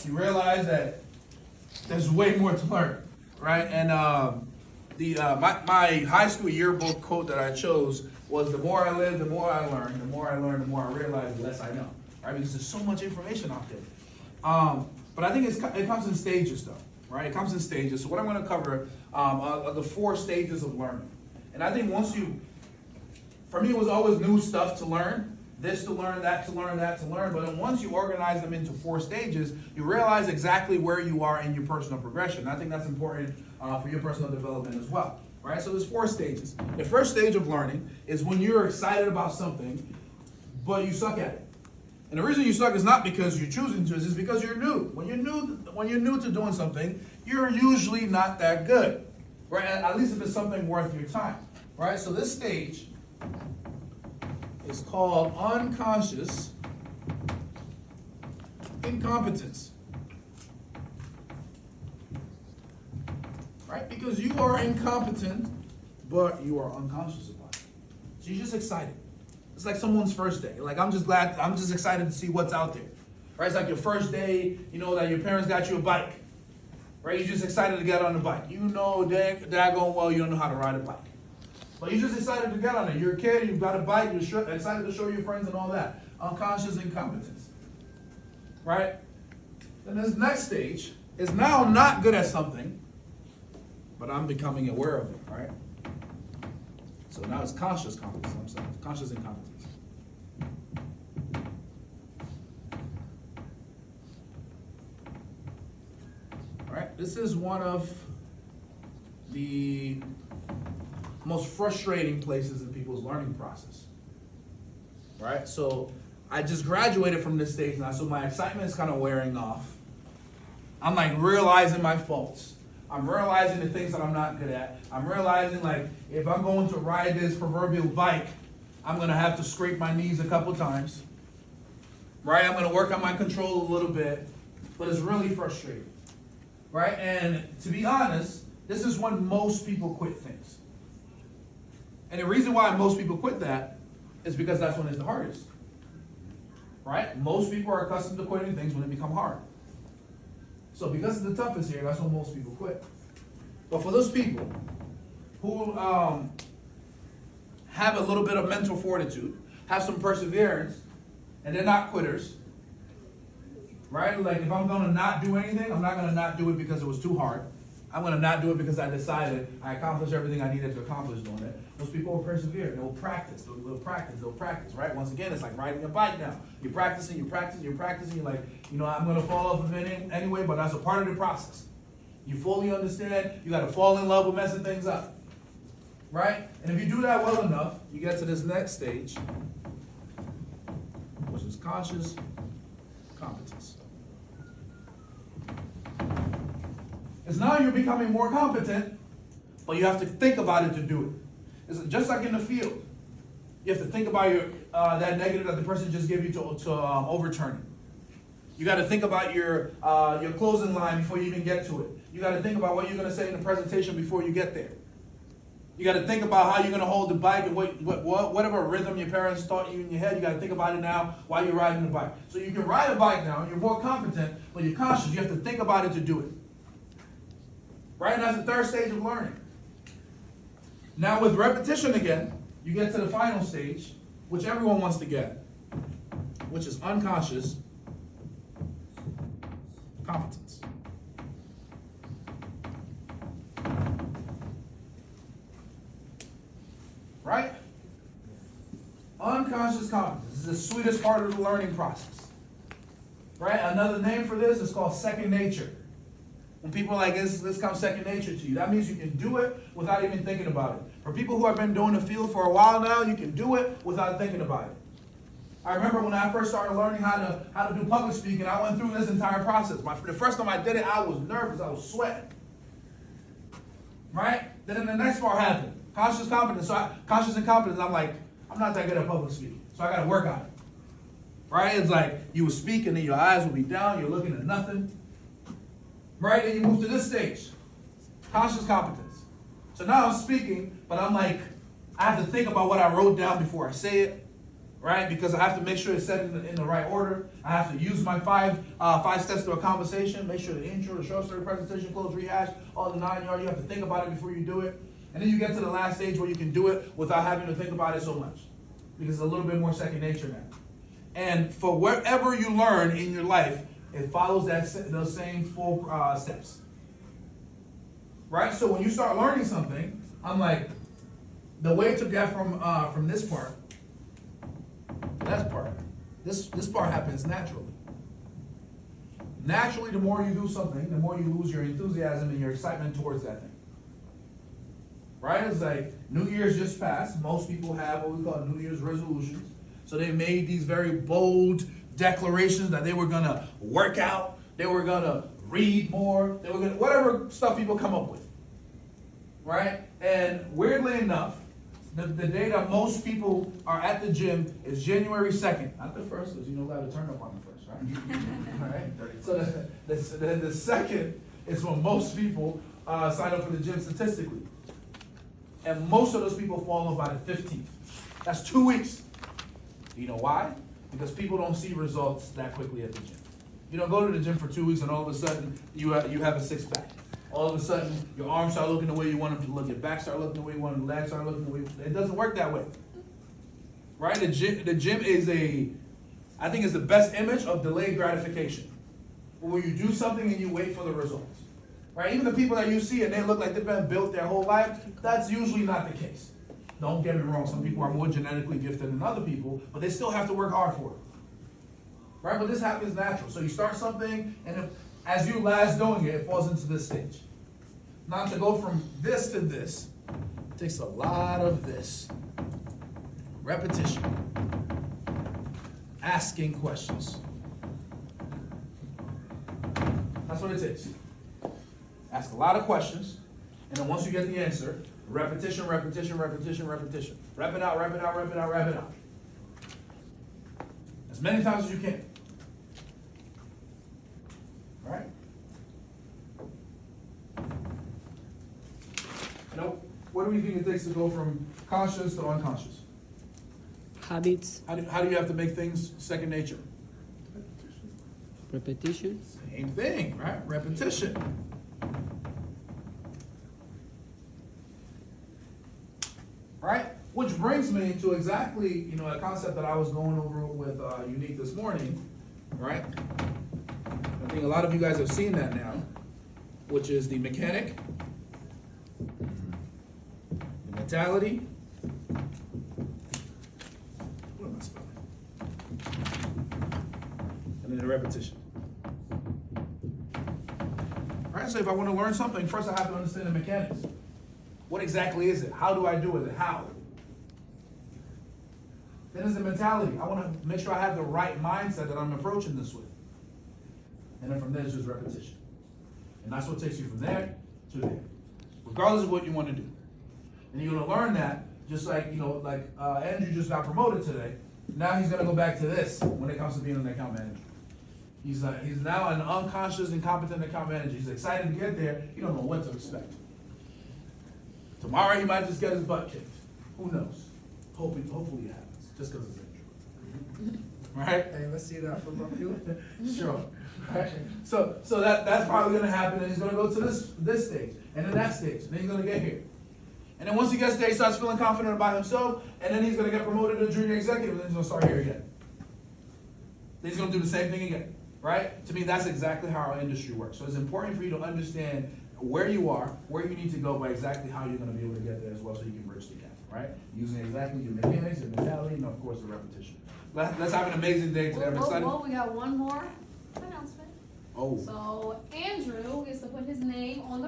you realize that there's way more to learn, right? And my high school yearbook quote that I chose was, "The more I live, the more I learn. The more I learn, the more I realize, the less I know." Right? Because there's so much information out there. But I think it comes in stages, though. Right? It comes in stages. So what I'm going to cover are the 4 stages of learning. And I think for me, it was always new stuff to learn. This to learn, that to learn, that to learn. But then once you organize them into 4 stages, you realize exactly where you are in your personal progression. And I think that's important for your personal development as well. Right? So there's 4 stages. The first stage of learning is when you're excited about something, but you suck at it. And the reason you suck is not because you're choosing to, it's because you're new. When you're new to doing something, you're usually not that good. Right? At least if it's something worth your time. Right? So this stage is called unconscious incompetence. Right? Because you are incompetent, but you are unconscious about it. So you're just excited. It's like someone's first day. Like, I'm just excited to see what's out there. Right? It's like your first day, that your parents got you a bike. Right? You're just excited to get on the bike. Daggone well you don't know how to ride a bike. But you're just excited to get on it. You're a kid, you've got a bike, you're excited to show your friends and all that. Unconscious incompetence. Right? Then this next stage is now I'm not good at something, but I'm becoming aware of it, right? So now it's conscious competence, I'm saying. Conscious incompetence. All right? This is one of the most frustrating places in people's learning process. Right? So I just graduated from this stage now, so my excitement is kind of wearing off. I'm like realizing my faults. I'm realizing the things that I'm not good at. I'm realizing, like, if I'm going to ride this proverbial bike, I'm going to have to scrape my knees a couple times. Right? I'm going to work on my control a little bit. But it's really frustrating. Right? And to be honest, this is when most people quit things. And the reason why most people quit that is because that's when it's the hardest. Right? Most people are accustomed to quitting things when they become hard. So because it's the toughest here, that's when most people quit. But for those people who have a little bit of mental fortitude, have some perseverance, and they're not quitters, right? Like, if I'm going to not do anything, I'm not going to not do it because it was too hard. I'm going to not do it because I decided I accomplished everything I needed to accomplish doing it. Those people will persevere. They'll practice, right? Once again, it's like riding a bike now. You're practicing. You're like, I'm going to fall off of it anyway, but that's a part of the process. You fully understand. You got to fall in love with messing things up, right? And if you do that well enough, you get to this next stage, which is conscious competence. It's now you're becoming more competent, but you have to think about it to do it. It's just like in the field. You have to think about that negative that the person just gave you to overturn it. You got to think about your closing line before you even get to it. You got to think about what you're going to say in the presentation before you get there. You got to think about how you're going to hold the bike and whatever rhythm your parents taught you in your head. You got to think about it now while you're riding the bike. So you can ride a bike now. You're more competent, but you're conscious. You have to think about it to do it. Right? And that's the third stage of learning. Now with repetition again, you get to the final stage, which everyone wants to get, which is unconscious competence. Right? Unconscious competence. This is the sweetest part of the learning process. Right? Another name for this is called second nature. When people are like, this comes second nature to you, that means you can do it without even thinking about it. For people who have been doing the field for a while now, you can do it without thinking about it. I remember when I first started learning how to do public speaking, I went through this entire process. The first time I did it, I was nervous, I was sweating. Right? Then the next part happened. Conscious competence. Conscious incompetence, I'm like, I'm not that good at public speaking, so I got to work on it. Right? It's like you would speak and then your eyes would be down, you're looking at nothing. Right? And you move to this stage. Conscious competence. So now I'm speaking, but I'm like, I have to think about what I wrote down before I say it. right? Because I have to make sure it's set in the right order. I have to use my five steps to a conversation. Make sure the intro, the short story, presentation, close, rehash, all the 9 yards. You have to think about it before you do it. And then you get to the last stage where you can do it without having to think about it so much. Because it's a little bit more second nature now. And for whatever you learn in your life, it follows those same 4 steps. Right? So when you start learning something, I'm like, the way to get from this part to that part, this part happens naturally. Naturally, the more you do something, the more you lose your enthusiasm and your excitement towards that thing. Right? It's like New Year's just passed. Most people have what we call New Year's resolutions. So they made these very bold declarations that they were going to work out, they were going to read more, they were going to, whatever stuff people come up with. Right? And weirdly enough, the day that most people are at the gym is January 2nd. Not the 1st, because you know how to turn up on the 1st, right? All right? So the 2nd is when most people sign up for the gym statistically. And most of those people fall off by the 15th. That's 2 weeks. You know why? Because people don't see results that quickly at the gym. You don't go to the gym for 2 weeks and all of a sudden you have a 6-pack. All of a sudden your arms start looking the way you want them to look. Your back start looking the way you want them. Legs start looking the way it doesn't work that way. Right? The gym is I think it's the best image of delayed gratification. Where you do something and you wait for the results. Right? Even the people that you see and they look like they've been built their whole life, that's usually not the case. Don't get me wrong, some people are more genetically gifted than other people, but they still have to work hard for it. Right? But this happens natural. So you start something, and as you last doing it, it falls into this stage. Now to go from this to this, it takes a lot of this. Repetition. Asking questions. That's what it takes. Ask a lot of questions, and then once you get the answer, repetition, repetition, repetition, repetition. Rep it out, rep it out, rep it out, rep it out. As many times as you can. All right? Now, what do we think it takes to go from conscious to unconscious? Habits. How do you have to make things second nature? Repetition. Same thing, right? Repetition. Right? Which brings me to exactly, a concept that I was going over with Unique this morning, right? I think a lot of you guys have seen that now, which is the mechanic, the mentality. What am I spelling? And then the repetition. All right, so if I want to learn something, first I have to understand the mechanics. What exactly is it? How do I do it? How? Then there's the mentality. I want to make sure I have the right mindset that I'm approaching this with. And then from there, it's just repetition. And that's what takes you from there to there. Regardless of what you want to do. And you're going to learn that, just like, Andrew just got promoted today. Now he's going to go back to this when it comes to being an account manager. He's now an unconscious, incompetent account manager. He's excited to get there. He don't know what to expect. Tomorrow he might just get his butt kicked. Who knows? Hopefully it happens. Just because it's Andrew. Right? Hey, let's see that football field. Sure. Right? So that's probably going to happen, and he's going to go to this stage, and then that stage, and then he's going to get here. And then once he gets there, he starts feeling confident about himself, and then he's going to get promoted to junior executive, and then he's going to start here again. Then he's going to do the same thing again. Right? To me, that's exactly how our industry works. So it's important for you to understand where you are, where you need to go, but exactly how you're going to be able to get there as well, so you can bridge the gap. Right? Using exactly your mechanics, your mentality, and of course the repetition. Let's have an amazing day today. I'm excited. We got one more announcement. Oh. So Andrew gets to put his name on the